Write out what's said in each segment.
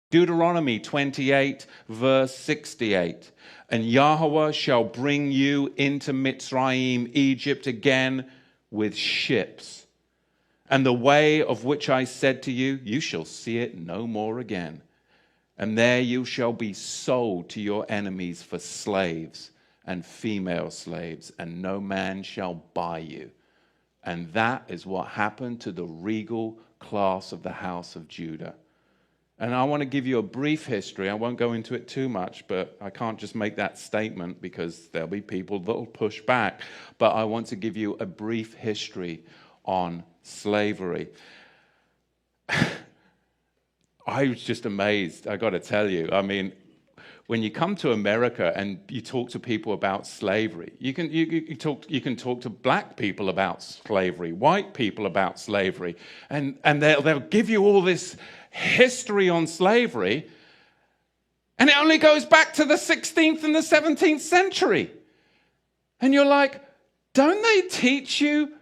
Deuteronomy 28, verse 68. And Yahweh shall bring you into Mitzrayim, Egypt again with ships. And the way of which I said to you, you shall see it no more again. And there you shall be sold to your enemies for slaves and female slaves, and no man shall buy you. And that is what happened to the regal class of the house of Judah. And I want to give you a brief history. I won't go into it too much, but I can't just make that statement because there'll be people that will push back. But I want to give you a brief history on slavery. I was just amazed, I got to tell you. I mean, when you come to America and you talk to people about slavery, you can talk to black people about slavery, white people about slavery, and they'll give you all this history on slavery, and it only goes back to the 16th and the 17th century. And you're like, don't they teach you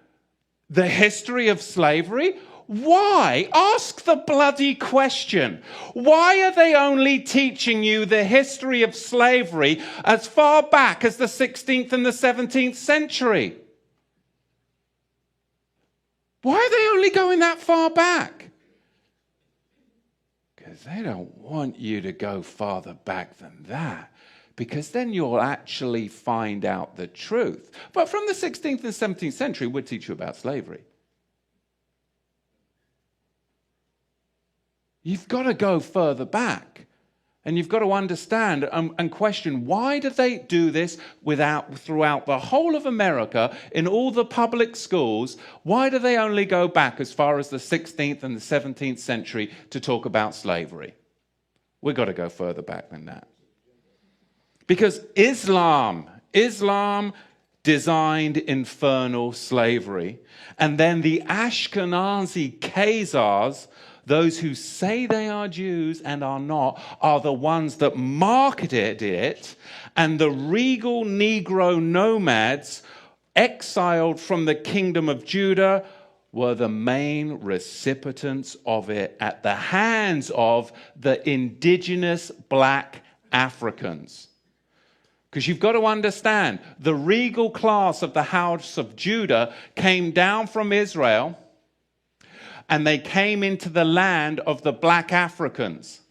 the history of slavery? Why? Ask the bloody question. Why are they only teaching you the history of slavery as far back as the 16th and the 17th century? Why are they only going that far back? Because they don't want you to go farther back than that, because then you'll actually find out the truth. But from the 16th and 17th century, we'll teach you about slavery. You've got to go further back, and you've got to understand and question, why do they do this throughout the whole of America, in all the public schools? Why do they only go back as far as the 16th and the 17th century to talk about slavery? We've got to go further back than that. Because Islam designed infernal slavery, and then the Ashkenazi Khazars, those who say they are Jews and are not, are the ones that marketed it, and the regal Negro nomads exiled from the kingdom of Judah were the main recipients of it at the hands of the indigenous black Africans. Because you've got to understand, the regal class of the house of Judah came down from Israel, and they came into the land of the black Africans.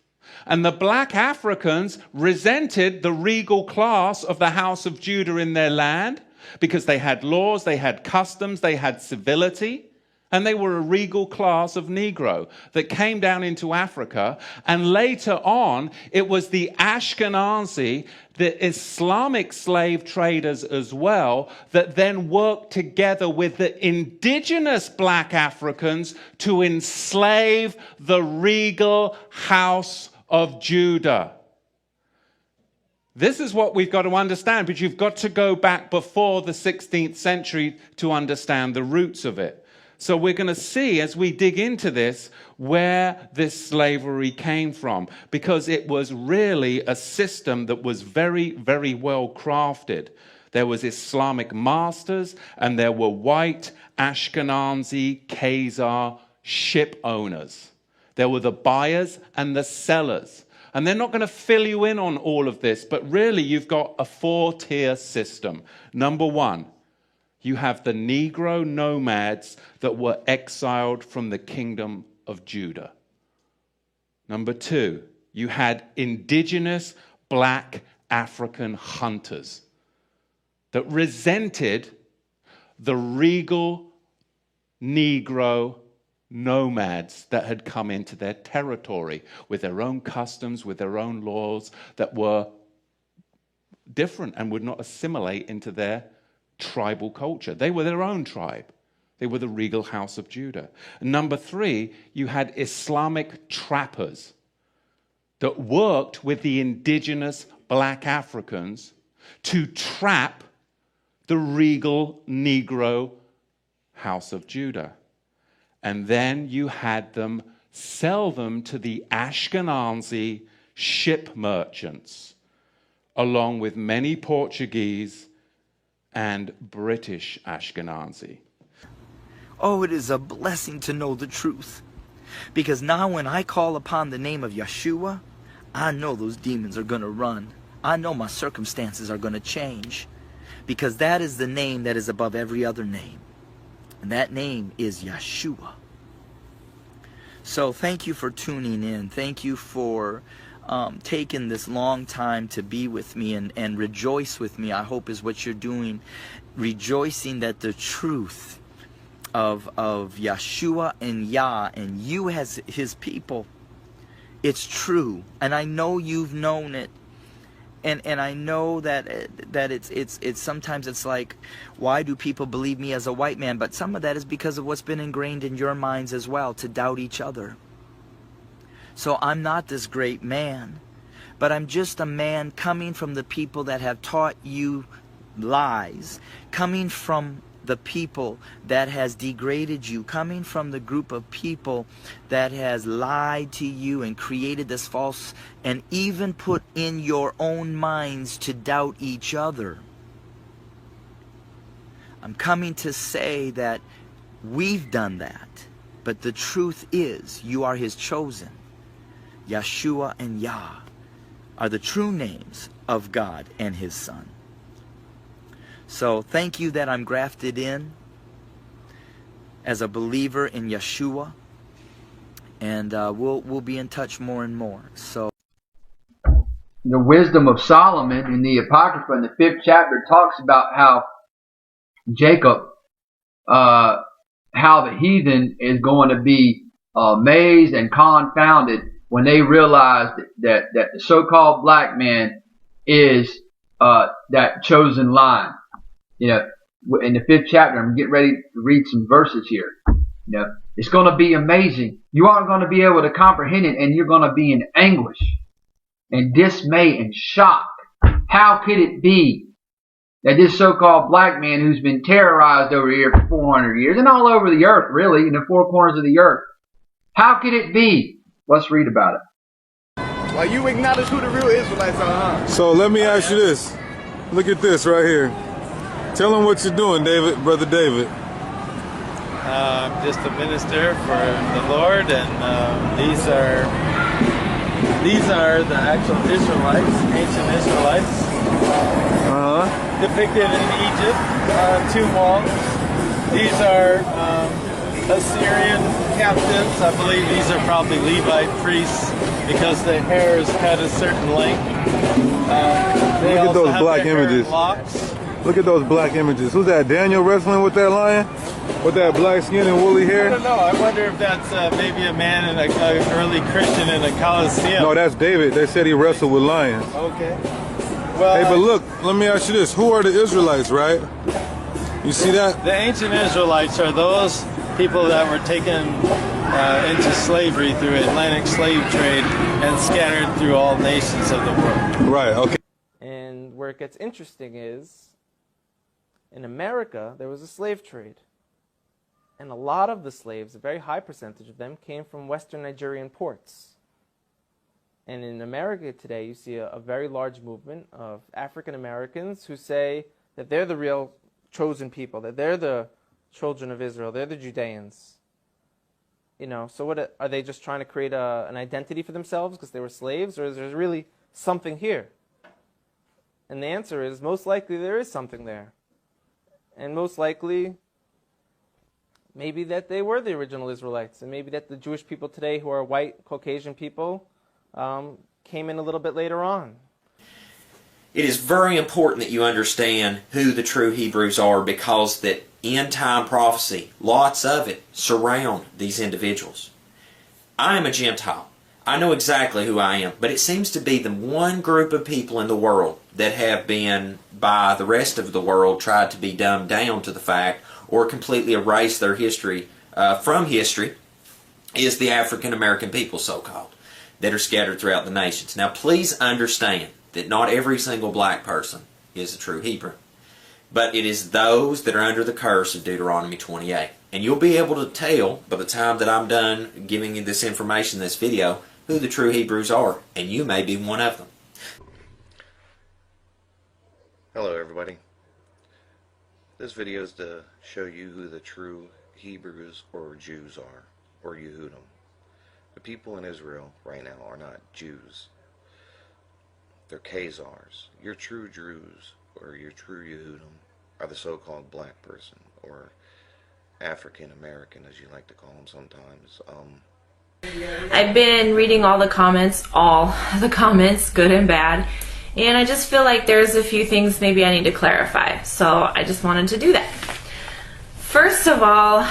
And the black Africans resented the regal class of the house of Judah in their land, because they had laws, they had customs, they had civility, and they were a regal class of Negro that came down into Africa. And later on, it was the Ashkenazi, the Islamic slave traders as well, that then worked together with the indigenous black Africans to enslave the regal house of Judah. This is what we've got to understand, but you've got to go back before the 16th century to understand the roots of it. So we're going to see, as we dig into this, where this slavery came from, because it was really a system that was very, very well crafted. There was Islamic masters, and there were white Ashkenazi Khazar ship owners. There were the buyers and the sellers. And they're not going to fill you in on all of this, but really you've got a 4-tier system. Number one, you have the Negro nomads that were exiled from the kingdom of Judah. Number two, you had indigenous black African hunters that resented the regal Negro nomads that had come into their territory with their own customs, with their own laws that were different and would not assimilate into their tribal culture. They were their own tribe. They were the regal house of Judah. And number three, you had Islamic trappers that worked with the indigenous black Africans to trap the regal Negro house of Judah. And then you had them sell them to the Ashkenazi ship merchants, along with many Portuguese and British Ashkenazi. Oh, it is a blessing to know the truth. Because now when I call upon the name of Yeshua, I know those demons are going to run. I know my circumstances are going to change. Because that is the name that is above every other name. And that name is Yeshua. So thank you for tuning in. Thank you for taking this long time to be with me and rejoice with me, I hope is what you're doing. Rejoicing that the truth of Yeshua and Yah and you as his people, it's true. And I know you've known it. And I know that it's sometimes it's like, why do people believe me as a white man? But some of that is because of what's been ingrained in your minds as well, to doubt each other. So I'm not this great man, but I'm just a man coming from the people that have taught you lies, coming from the people that has degraded you, coming from the group of people that has lied to you and created this false, and even put in your own minds to doubt each other. I'm coming to say that we've done that, but the truth is you are his chosen. Yeshua and Yah are the true names of God and his Son. So thank you that I'm grafted in as a believer in Yeshua, and we'll be in touch more and more. So the wisdom of Solomon in the Apocrypha in the 5th chapter talks about how Jacob, how the heathen is going to be amazed and confounded when they realize that the so-called black man is that chosen line. You know, in the 5th chapter, I'm getting ready to read some verses here. You know, it's going to be amazing. You aren't going to be able to comprehend it, and you're going to be in anguish and dismay and shock. How could it be that this so-called black man who's been terrorized over here for 400 years and all over the earth, really, in the four corners of the earth, how could it be? Let's read about it. Well, you acknowledge who the real Israelites are, huh? So let me ask you this. Look at this right here. Tell them what you're doing, David, Brother David. I'm just a minister for the Lord, and these are the actual Israelites, ancient Israelites, depicted in Egypt on tomb walls. These are Assyrian captives. I believe these are probably Levite priests because their hair is cut a certain length. They Look at also those have black their hair in images. locks. Look at those black images. Who's that? Daniel wrestling with that lion? With that black skin and woolly I hair? don't know. I wonder if that's maybe a man in an early Christian in a Colosseum. No, that's David. They said he wrestled with lions. Okay. Well, Hey, but look, let me ask you this. Who are the Israelites, right? You see that? the ancient Israelites are those people that were taken into slavery through Atlantic slave trade and scattered through all nations of the world. Right, okay. And where it gets interesting is, in America, there was a slave trade. And a lot of the slaves, a very high percentage of them, came from Western Nigerian ports. And in America today, you see a very large movement of African Americans who say that they're the real chosen people, that they're the children of Israel, they're the Judeans. You know, so what are they just trying to create an identity for themselves because they were slaves, or is there really something here? And the answer is, most likely there is something there. And most likely, maybe that they were the original Israelites, and maybe that the Jewish people today who are white, Caucasian people came in a little bit later on. It is very important that you understand who the true Hebrews are, because that end-time prophecy, lots of it, surround these individuals. I am a Gentile. I know exactly who I am, but it seems to be the one group of people in the world that have been, by the rest of the world, tried to be dumbed down to the fact or completely erase their history from history, is the African American people, so-called, that are scattered throughout the nations. Now, please understand that not every single black person is a true Hebrew, but it is those that are under the curse of Deuteronomy 28. And you'll be able to tell by the time that I'm done giving you this information, this video, who the true Hebrews are, and you may be one of them. Hello everybody. This video is to show you who the true Hebrews or Jews are, or Yehudim. The people in Israel right now are not Jews. They're Khazars. Your true Jews, or your true Yehudim, are the so-called black person, or African American, as you like to call them sometimes. I've been reading all the comments, good and bad, and I just feel like there's a few things maybe I need to clarify. So I just wanted to do that. First of all,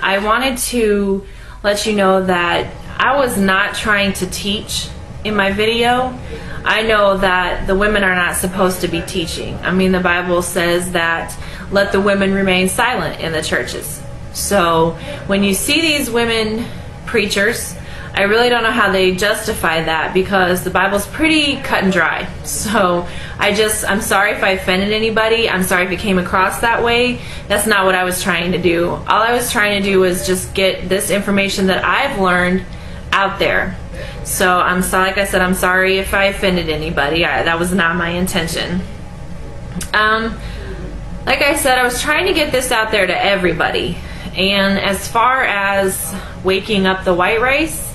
I wanted to let you know that I was not trying to teach in my video. I know that the women are not supposed to be teaching. I mean, the Bible says that let the women remain silent in the churches. So when you see these women preachers, I really don't know how they justify that, because the Bible's pretty cut and dry. So I'm sorry if I offended anybody. I'm sorry if it came across that way. That's not what I was trying to do. All I was trying to do was just get this information that I've learned out there. So like I said, I'm sorry if I offended anybody. That was not my intention. Like I said, I was trying to get this out there to everybody. And as far as waking up the white race,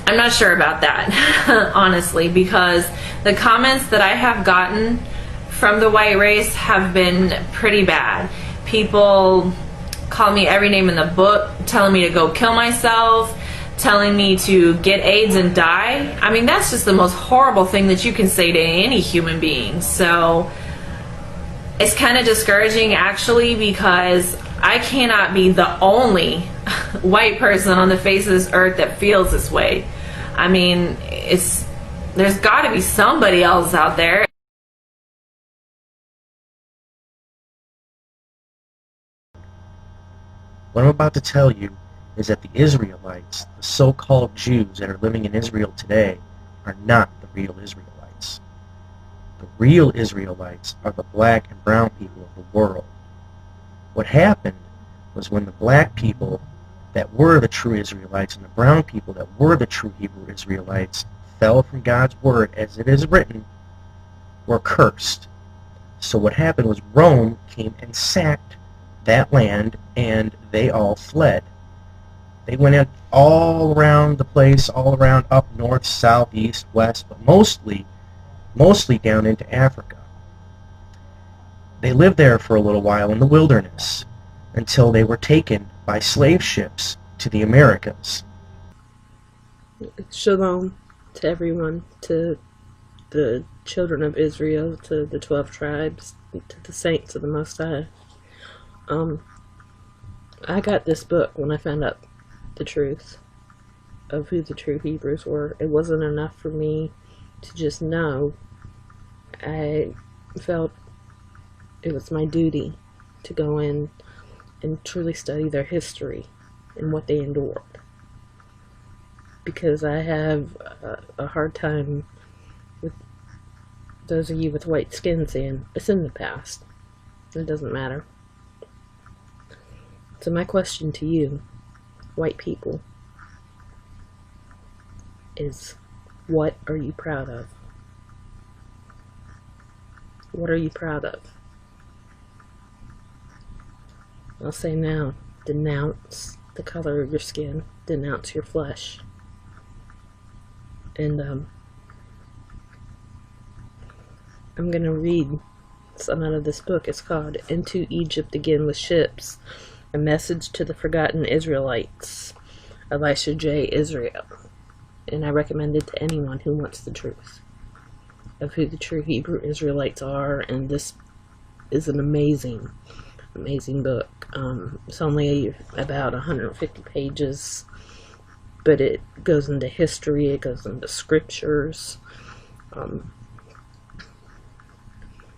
I'm not sure about that, honestly, because the comments that I have gotten from the white race have been pretty bad. People call me every name in the book, telling me to go kill myself, telling me to get AIDS and die. I mean, that's just the most horrible thing that you can say to any human being. So it's kind of discouraging, actually, because I cannot be the only white person on the face of this earth that feels this way. I mean, there's got to be somebody else out there. What I'm about to tell you is that the Israelites, the so-called Jews that are living in Israel today, are not the real Israelites. The real Israelites are the black and brown people of the world. What happened was when the black people that were the true Israelites and the brown people that were the true Hebrew Israelites fell from God's word, as it is written, were cursed. So what happened was Rome came and sacked that land, and they all fled. They went out all around the place, all around up north, south, east, west, but mostly down into Africa. They lived there for a little while in the wilderness until they were taken by slave ships to the Americas. Shalom to everyone, to the children of Israel, to the 12 tribes, to the saints of the Most High. I got this book when I found out the truth of who the true Hebrews were. It wasn't enough for me to just know. I felt it was my duty to go in and truly study their history and what they endured, because I have a hard time with those of you with white skin saying it's in the past. It doesn't matter. So my question to you, white people, is what are you proud of? What are you proud of? I'll say now, denounce the color of your skin, denounce your flesh. And I'm going to read some out of this book. It's called Into Egypt Again with Ships, A Message to the Forgotten Israelites, Elisha J. Israel. And I recommend it to anyone who wants the truth of who the true Hebrew Israelites are. And this is an amazing book. It's only about 150 pages, but it goes into history, it goes into scriptures.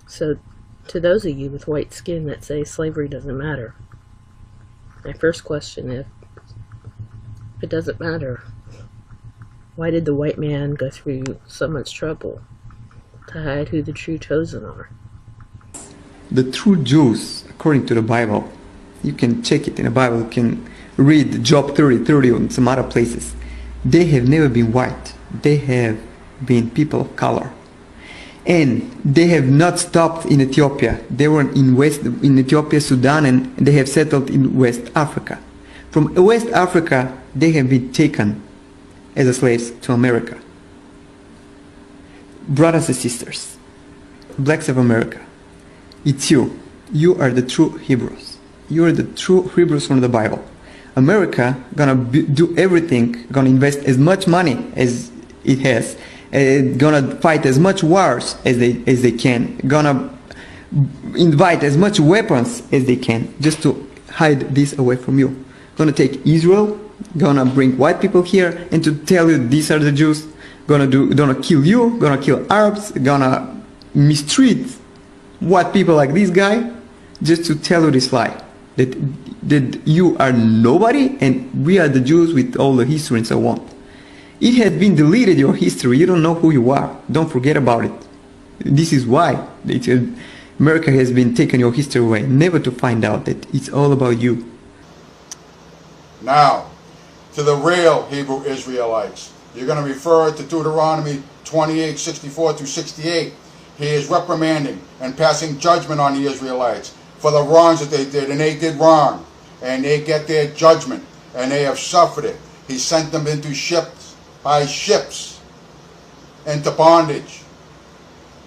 So to those of you with white skin that say slavery doesn't matter, my first question is, if it doesn't matter, why did the white man go through so much trouble to hide who the true chosen are? The true Jews, according to the Bible, you can check it in the Bible, you can read Job 30:30 and some other places. They have never been white. They have been people of color. And they have not stopped in Ethiopia. They were in Ethiopia, Sudan, and they have settled in West Africa. From West Africa, they have been taken as slaves to America. Brothers and sisters, blacks of America, it's you. You are the true Hebrews. You are the true Hebrews from the Bible. America gonna do everything, gonna invest as much money as it has, gonna fight as much wars as they can, gonna invite as much weapons as they can just to hide this away from you. Gonna take Israel, gonna bring white people here and to tell you these are the Jews, gonna kill you, gonna kill Arabs, gonna mistreat white people like this guy just to tell you this lie. That you are nobody and we are the Jews with all the history and so on. It has been deleted, your history. You don't know who you are. Don't forget about it. This is why America has been taking your history away, never to find out that it's all about you. Now, to the real Hebrew Israelites, you're going to refer to Deuteronomy 28, 64 through 68. He is reprimanding and passing judgment on the Israelites for the wrongs that they did, and they did wrong, and they get their judgment, and they have suffered it. He sent them into ships, by ships, into bondage,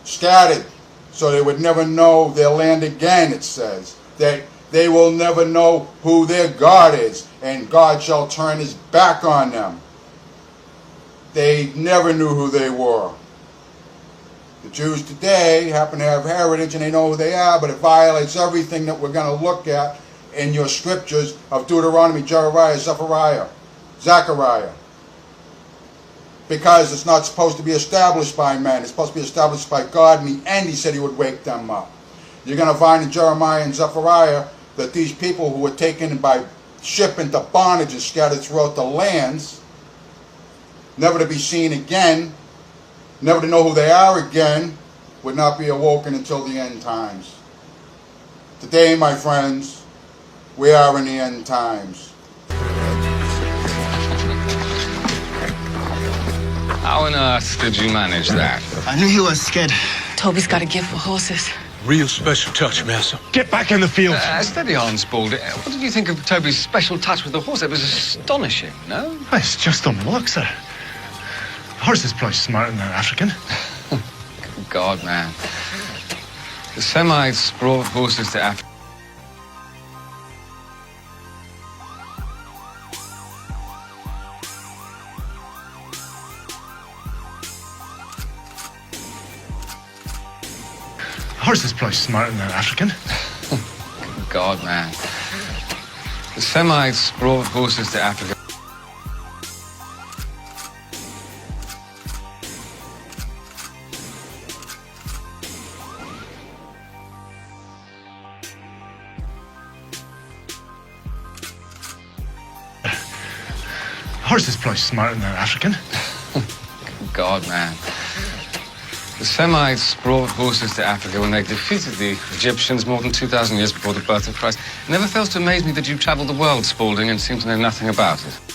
scattered, so they would never know their land again, it says. That they will never know who their God is, and God shall turn his back on them. They never knew who they were. The Jews today happen to have heritage and they know who they are, but it violates everything that we're going to look at in your scriptures of Deuteronomy, Jeremiah, Zechariah. Because it's not supposed to be established by men. It's supposed to be established by God. In the end, he said he would wake them up. You're going to find in Jeremiah and Zechariah that these people who were taken by ship into bondage and scattered throughout the lands, never to be seen again, never to know who they are again, would not be awoken until the end times. Today, my friends, we are in the end times. How on earth did you manage that? I knew he was scared. Toby's got a gift for horses. Real special touch, Master. Get back in the field. Steady on, Spaulding. What did you think of Toby's special touch with the horse? It was astonishing, no? It's just on the luck, sir. Horse is probably smarter than an African. Good God, man. The Semites brought horses to Africa. Horse is probably smarter than an African. Good God, man. The Semites brought horses to Africa. Horse is probably smarter than an African. Good God, man. The Semites brought horses to Africa when they defeated the Egyptians more than 2,000 years before the birth of Christ. It never fails to amaze me that you traveled the world, Spaulding, and seem to know nothing about it.